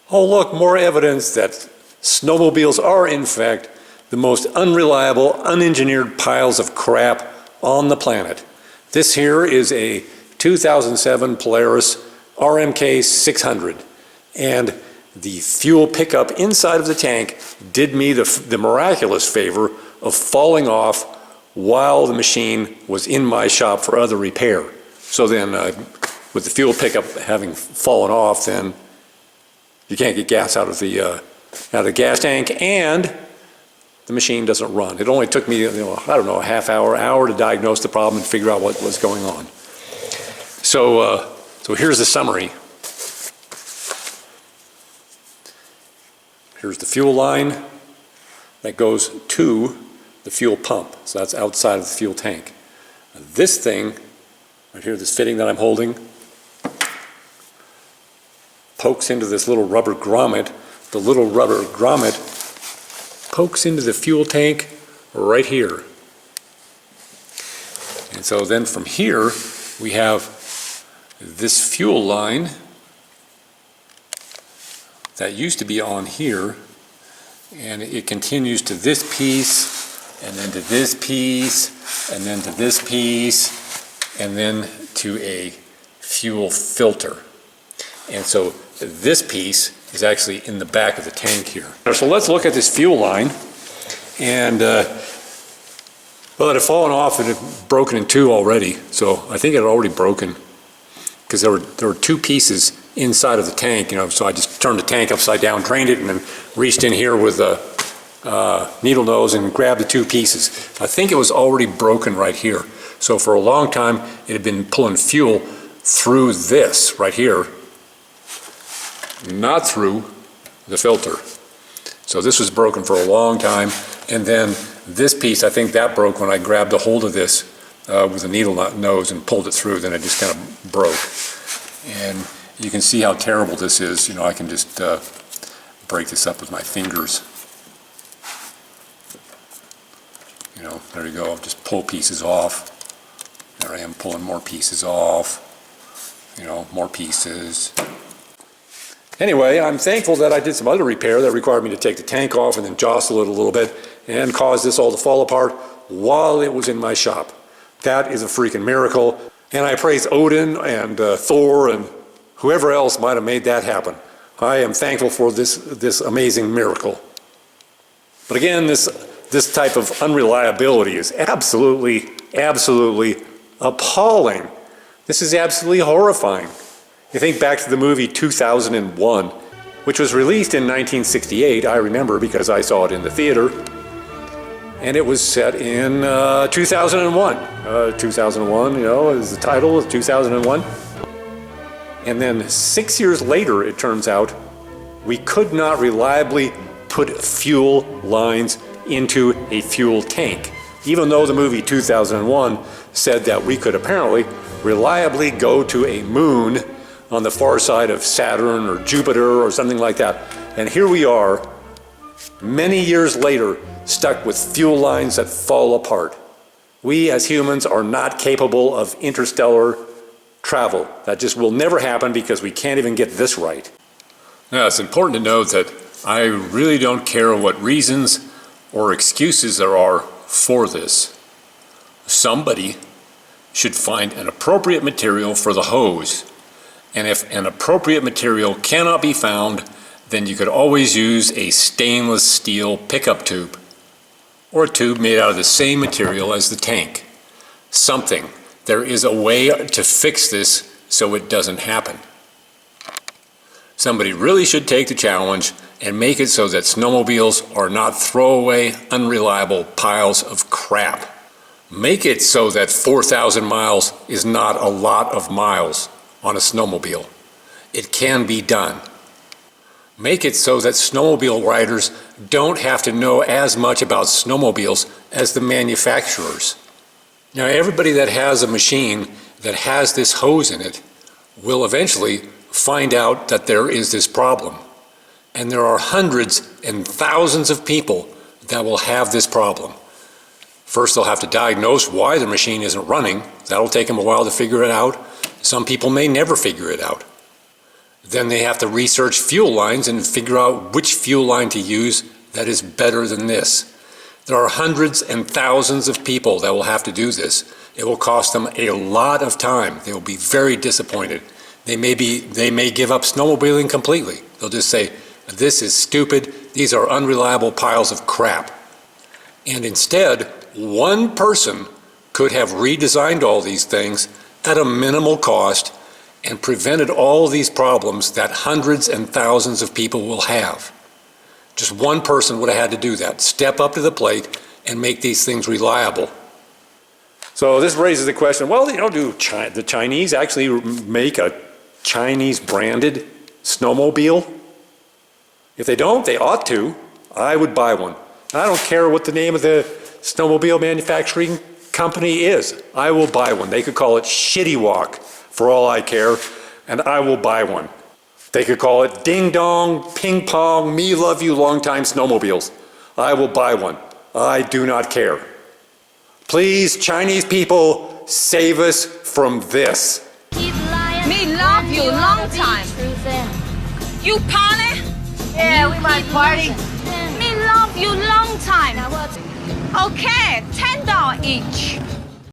Oh look, more evidence that snowmobiles are in fact the most unreliable, unengineered piles of crap on the planet. This here is a 2007 Polaris RMK 600, and the fuel pickup inside of the tank did me the miraculous favor of falling off while the machine was in my shop for other repair. So then with the fuel pickup having fallen off, then you can't get gas out of the gas tank, and the machine doesn't run. It only took me, I don't know, a half hour to diagnose the problem and figure out what was going on. So here's the summary. Here's the fuel line that goes to the fuel pump. So that's outside of the fuel tank. This thing, right here, this fitting that I'm holding, pokes into this little rubber grommet. The little rubber grommet pokes into the fuel tank right here. And so then from here, we have this fuel line that used to be on here, and it continues to this piece, and then to this piece, and then to this piece, and then to a fuel filter. And so this piece is actually in the back of the tank here. So let's look at this fuel line, and well, it had fallen off and it had broken in two already. So I think it had already broken because there were two pieces inside of the tank, so I just turned the tank upside down, drained it, and then reached in here with a needle nose and grabbed the two pieces. I think it was already broken right here. So for a long time, it had been pulling fuel through this right here, not through the filter. So this was broken for a long time, and then this piece, I think that broke when I grabbed a hold of this with a needle nose and pulled it through. Then it just kind of broke. And you can see how terrible this is. I can just break this up with my fingers. There you go. Just pull pieces off. There I am pulling more pieces off. More pieces. Anyway, I'm thankful that I did some other repair that required me to take the tank off and then jostle it a little bit and cause this all to fall apart while it was in my shop. That is a freaking miracle. And I praise Odin and Thor and whoever else might have made that happen. I am thankful for this amazing miracle. But again, this type of unreliability is absolutely appalling. This is absolutely horrifying. You think back to the movie 2001, which was released in 1968. I remember because I saw it in the theater. And it was set in 2001. 2001, is the title of 2001. And then 6 years later, it turns out, we could not reliably put fuel lines into a fuel tank, even though the movie 2001 said that we could apparently reliably go to a moon on the far side of Saturn or Jupiter or something like that. And here we are, many years later, stuck with fuel lines that fall apart. We as humans are not capable of interstellar travel. That just will never happen because we can't even get this right. Now, it's important to note that I really don't care what reasons or excuses there are for this. Somebody should find an appropriate material for the hose. And if an appropriate material cannot be found, then you could always use a stainless steel pickup tube, or a tube made out of the same material as the tank. Something. There is a way to fix this so it doesn't happen. Somebody really should take the challenge and make it so that snowmobiles are not throwaway, unreliable piles of crap. Make it so that 4,000 miles is not a lot of miles on a snowmobile. It can be done. Make it so that snowmobile riders don't have to know as much about snowmobiles as the manufacturers. Now, everybody that has a machine that has this hose in it will eventually find out that there is this problem. And there are hundreds and thousands of people that will have this problem. First, they'll have to diagnose why the machine isn't running. That'll take them a while to figure it out. Some people may never figure it out. Then they have to research fuel lines and figure out which fuel line to use that is better than this. There are hundreds and thousands of people that will have to do this. It will cost them a lot of time. They will be very disappointed. They may give up snowmobiling completely. They'll just say, this is stupid, these are unreliable piles of crap. And instead, one person could have redesigned all these things at a minimal cost and prevented all these problems that hundreds and thousands of people will have. Just one person would have had to do that, step up to the plate and make these things reliable. So this raises the question, well, do the Chinese actually make a Chinese branded snowmobile? If they don't, they ought to. I would buy one. I don't care what the name of the snowmobile manufacturing company is. I will buy one. They could call it Shitty Walk for all I care, and I will buy one. They could call it Ding Dong, Ping Pong, Me Love You Long Time Snowmobiles. I will buy one. I do not care. Please, Chinese people, save us from this. Me love you long time. You party? Yeah, we might party. Me love you long time. Okay, $10 each.